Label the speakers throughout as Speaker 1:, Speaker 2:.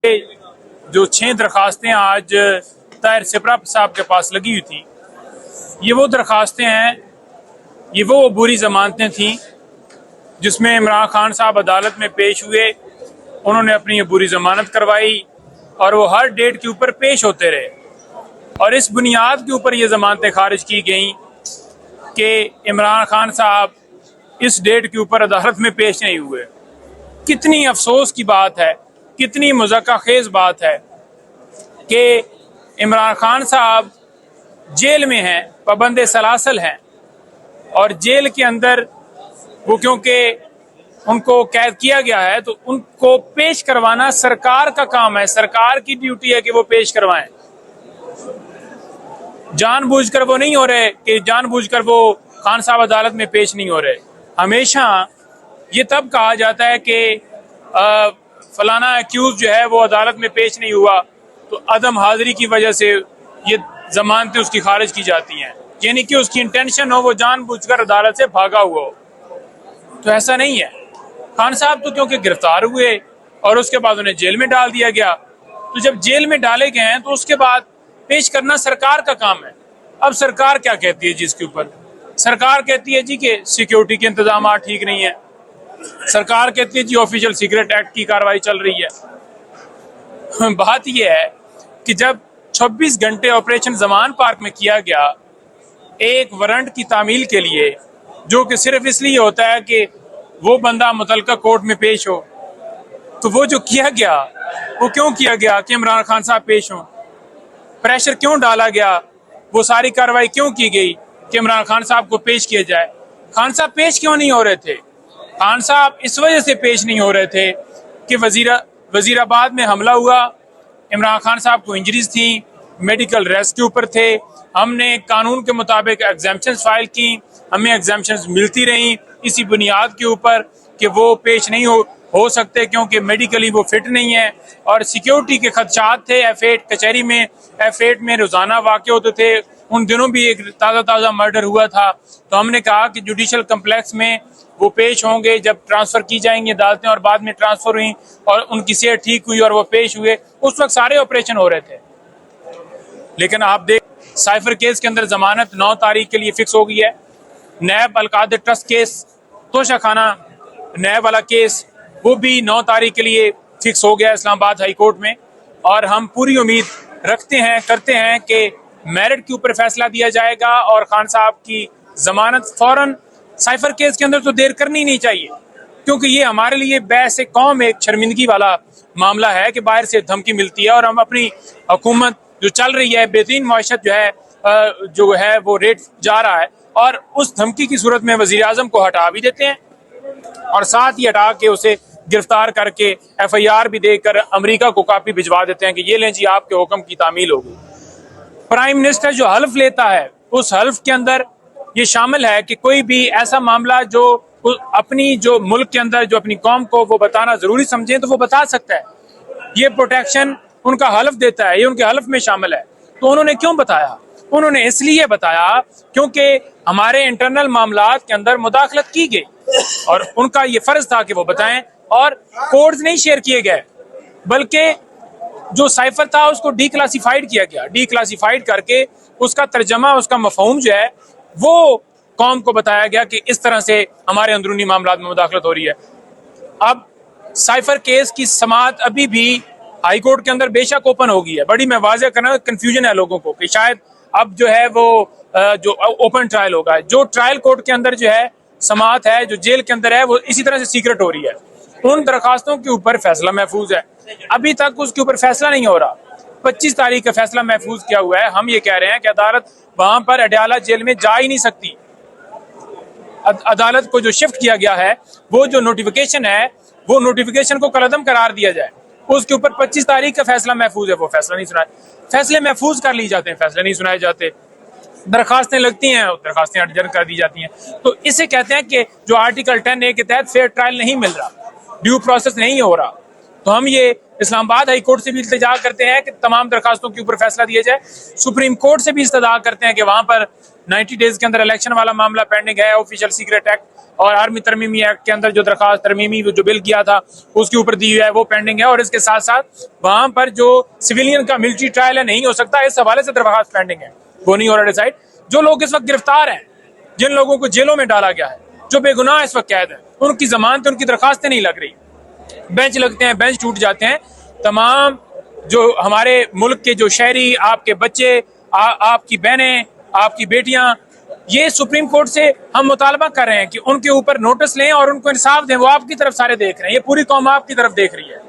Speaker 1: जो 6 दरखास्तें आज ताहिर सिपरा साहब के पास लगी हुई थी, ये वो दरखास्तें हैं, ये वो बुरी जमानतें थीं जिसमें इमरान खान साहब अदालत में पेश हुए। उन्होंने अपनी ये बुरी जमानत करवाई और वो हर डेट के ऊपर पेश होते रहे और इस बुनियाद के ऊपर ये जमानतें खारिज की गई कि इमरान खान साहब इस डेट के ऊपर अदालत में पेश नहीं हुए। कितनी अफसोस की बात है, कितनी मुज़क्क़ा-खेज़ बात है कि इमरान खान साहब जेल में हैं, पाबंद सलासल हैं और जेल के अंदर वो क्योंकि उनको कैद किया गया है तो उनको पेश करवाना सरकार का काम है, सरकार की ड्यूटी है कि वो पेश करवाएं। जानबूझकर वो नहीं हो रहे कि जानबूझकर वो खान साहब अदालत में पेश नहीं हो रहे। हमेशा ये तब कहा जाता है कि फलाना एक्यूज जो है वो अदालत में पेश नहीं हुआ तो अदम हाजिरी की वजह से ये जमानतें उसकी खारिज की जाती हैं, यानी कि उसकी इंटेंशन हो वो जानबूझकर अदालत से भागा हुआ हो। तो ऐसा नहीं है। खान साहब तो क्योंकि गिरफ्तार हुए और उसके बाद उन्हें जेल में डाल दिया गया, तो जब जेल में डाले गए हैं तो उसके बाद पेश करना सरकार का काम है। अब सरकार क्या कहती है जी इसके ऊपर? सरकार कहती है जी कि सिक्योरिटी के इंतजाम ठीक नहीं है, सरकार कहती है जी ऑफिशियल सीक्रेट एक्ट की कार्रवाई चल रही है। बात यह है कि जब 26 घंटे ऑपरेशन जमान पार्क में किया गया एक वारंट की तामील के लिए, जो कि सिर्फ इसलिए होता है कि वो बंदा मुतलका कोर्ट में पेश हो, तो वो जो किया गया वो क्यों किया गया कि इमरान खान साहब पेश हों? प्रेशर क्यों डाला गया? वो सारी कार्रवाई क्यों की गई कि इमरान खान साहब को पेश किया जाए? खान साहब पेश क्यों नहीं हो रहे थे? खान साहब इस वजह से पेश नहीं हो रहे थे कि वजीराबाद में हमला हुआ, इमरान खान साहब को इंजरीज थी, मेडिकल रेस्ट के ऊपर थे, हमने कानून के मुताबिक एग्जाम्पशंस फाइल की, हमें एग्जाम्पशंस मिलती रहीं इसी बुनियाद के ऊपर कि वो पेश नहीं हो सकते क्योंकि मेडिकली वो फिट नहीं है और सिक्योरिटी के खदशात थे। F8 कचहरी में F8 में रोजाना वाक़े होते थे। उन दिनों भी एक ताज़ा मर्डर हुआ था, तो हमने कहा कि जुडिशल कम्प्लेक्स में वो पेश होंगे जब ट्रांसफर की जाएंगी अदालतें, और बाद में ट्रांसफर हुई और उनकी सेहत ठीक हुई और वो पेश हुए। उस वक्त सारे ऑपरेशन हो रहे थे। लेकिन आप देख, साइफर केस के अंदर जमानत 9 तारीख के लिए फिक्स हो गई है। नैब अलकादर ट्रस्ट केस, तोशा खाना नैब वाला केस, वो भी 9 तारीख के लिए फिक्स हो गया इस्लामाबाद हाई कोर्ट में। और हम पूरी उम्मीद करते हैं कि मेरिट के ऊपर फैसला दिया जाएगा और खान साहब की जमानत फौरन। साइफर केस के अंदर तो देर करनी नहीं चाहिए क्योंकि ये हमारे लिए बहस कौम एक शर्मिंदगी वाला मामला है कि बाहर से धमकी मिलती है और हम अपनी हुकूमत जो चल रही है, बेहतरीन मईशत जो है वो रेट जा रहा है और उस धमकी की सूरत में वजीर आजम को हटा भी देते हैं और साथ ही हटा के उसे गिरफ्तार करके FIR भी देकर अमेरिका को कापी भिजवा देते हैं कि ये लें जी आपके हुक्म की तामील होगी। प्राइम मिनिस्टर जो हल्फ लेता है उस हल्फ के अंदर ये शामिल है कि कोई भी ऐसा मामला जो अपनी जो मुल्क के अंदर जो अपनी कौम को वो बताना जरूरी समझे तो वो बता सकता है। ये प्रोटेक्शन उनका हल्फ देता है, ये उनके हल्फ में शामिल है। तो उन्होंने क्यों बताया? उन्होंने इसलिए बताया क्योंकि हमारे इंटरनल मामलात के अंदर मुदाखलत की गई और उनका ये फर्ज था कि वो बताएं। और कोड्स नहीं शेयर किए गए बल्कि जो साइफर था उसको डीक्लासिफाइड किया गया। डीक्लासिफाइड करके उसका तर्जमा, उसका मफहूम जो है वो कौम को बताया गया कि इस तरह से हमारे अंदरूनी मामलात में मुदाखलत हो रही है। अब साइफर केस की समाअत अभी भी हाई कोर्ट के अंदर बेशक ओपन हो गई है। बड़ी मैं वाज़ेह करना, कंफ्यूजन है लोगों को कि शायद अब जो है वो जो ओपन ट्रायल होगा, जो ट्रायल कोर्ट के अंदर जो है समाअत है, जो जेल के अंदर है, वो इसी तरह से सीक्रेट हो रही है। उन दरखास्तों के ऊपर फैसला महफूज है, अभी तक उसके ऊपर फैसला नहीं हो रहा। 25 तारीख का फैसला महफूज किया हुआ है। हम ये कह रहे हैं कि अदालत वहां पर अडयाला जेल में जा ही नहीं सकती। अदालत को जो शिफ्ट किया गया है, वो जो नोटिफिकेशन है, वो नोटिफिकेशन को कलअदम करार दिया जाए। उसके ऊपर 25 तारीख का फैसला महफूज है, वो फैसला नहीं सुनाए। फैसले महफूज कर लिए जाते हैं, फैसले नहीं सुनाए जाते। दरखास्तें लगती हैं, दरखास्तें अडजन कर दी जाती हैं। तो इसे कहते हैं कि जो आर्टिकल 10A के तहत फेयर ट्रायल नहीं मिल रहा, ड्यू प्रोसेस नहीं हो रहा। तो हम ये इस्लामाबाद हाई कोर्ट से भी इल्तिजा करते हैं कि तमाम दरखास्तों के ऊपर फैसला दिया जाए। सुप्रीम कोर्ट से भी इस्तदा करते हैं कि वहां पर 90 डेज के अंदर इलेक्शन वाला मामला पेंडिंग है, ऑफिशियल सीक्रेट एक्ट और आर्मी तरमीमी एक्ट के अंदर जो दरखास्त तरमीमी जो बिल किया था उसके ऊपर दी हुई है वो पेंडिंग है, और इसके साथ साथ वहां पर जो सिविलियन का मिलिट्री ट्रायल है नहीं हो सकता, इस हवाले से दरखास्त पेंडिंग है, वो नहीं हो रहा डिसाइड। जो लोग इस वक्त गिरफ्तार हैं, जिन लोगों को जेलों में डाला गया है, जो बेगुनाह इस वक्त कैद है, उनकी जमानतें, उनकी दरखास्तें नहीं लग रही, बेंच लगते हैं, बेंच टूट जाते हैं। तमाम जो हमारे मुल्क के जो शहरी, आपके बच्चे, आपकी बहनें, आपकी बेटियां, ये सुप्रीम कोर्ट से हम मुतालबा कर रहे हैं कि उनके ऊपर नोटिस लें और उनको इंसाफ दें। वो आपकी तरफ सारे देख रहे हैं, ये पूरी कौम आपकी तरफ देख रही है।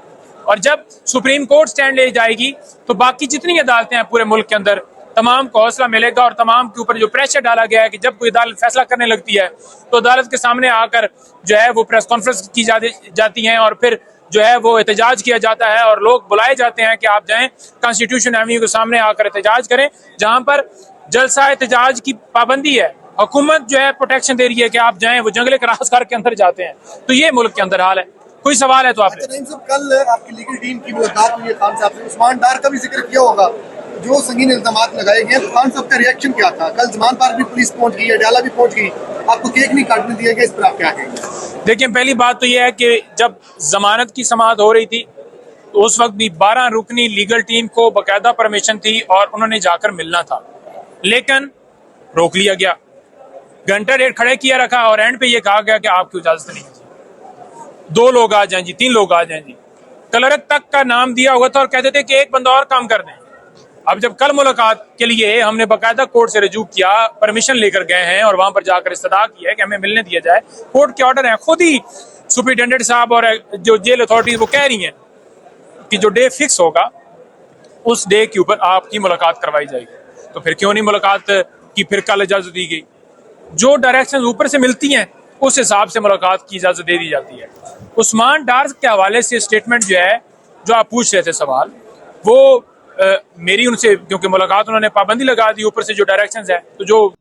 Speaker 1: और जब सुप्रीम कोर्ट स्टैंड ले जाएगी तो बाकी जितनी अदालतें हैं पूरे मुल्क के अंदर, तमाम को हौसला मिलेगा, और तमाम के ऊपर जो प्रेशर डाला गया है कि जब कोई अदालत फैसला करने लगती है तो अदालत के सामने आकर जो है वो प्रेस कॉन्फ्रेंस की जाती हैं, और फिर जो है वो एहतजाज किया जाता है, और लोग बुलाए जाते हैं कि आप जाएं कॉन्स्टिट्यूशन एवेन्यू के सामने आकर एहतजाज करें, जहां पर जलसा एहतजाज की पाबंदी है। हुकूमत जो है प्रोटेक्शन दे रही है कि आप जाएं, वो जंगले क्रॉस करके अंदर जाते हैं। तो ये मुल्क के अंदर हाल है। कोई सवाल है तो आप
Speaker 2: कल आपकी लीगल टीम की मुलाकात हुई है खान साहब से, उस्मान डार का भी जिक्र किया होगा, जो संगीन इल्जामात लगाए गए। तो खान साहब का रिएक्शन क्या था? कल जमान पार्क भी पुलिस पहुंच गई, अडयाला भी पहुंच गई, आपको केक नहीं काटने दिया गया, इस पर आप क्या कहेंगे?
Speaker 1: देखिए, पहली बात तो यह है कि जब जमानत की समाअत हो रही थी तो उस वक्त भी 12 रुकनी लीगल टीम को बाकायदा परमिशन थी और उन्होंने जाकर मिलना था, लेकिन रोक लिया गया, घंटा डेढ़ खड़े किया रखा, और एंड पे ये कहा गया कि आपकी इजाजत नहीं है, 2 लोग आ जाएं जी, 3 लोग आ जाएं जी। क्लर्क तक का नाम दिया हुआ था और कहते थे कि एक बंदा और काम कर दें। अब जब कल मुलाकात के लिए हमने बाकायदा कोर्ट से रजू किया, परमिशन लेकर गए हैं और वहां पर जाकर इस्तदा की है कि हमें मिलने दिया जाए, कोर्ट के ऑर्डर हैं, खुद ही सुपरिटेंडेंट साहब और जो जेल अथॉरिटीज वो कह रही हैं कि जो डे फिक्स होगा उस डे के ऊपर आपकी मुलाकात करवाई जाएगी। तो फिर क्यों नहीं मुलाकात की फिर कल इजाजत दी गई? जो डायरेक्शन ऊपर से मिलती हैं उस हिसाब से मुलाकात की इजाजत दे दी जाती है। उस्मान डार के हवाले से स्टेटमेंट जो है, जो आप पूछ रहे थे सवाल, वो मेरी उनसे, क्योंकि मुलाकात उन्होंने पाबंदी लगा दी ऊपर से जो डायरेक्शंस है, तो जो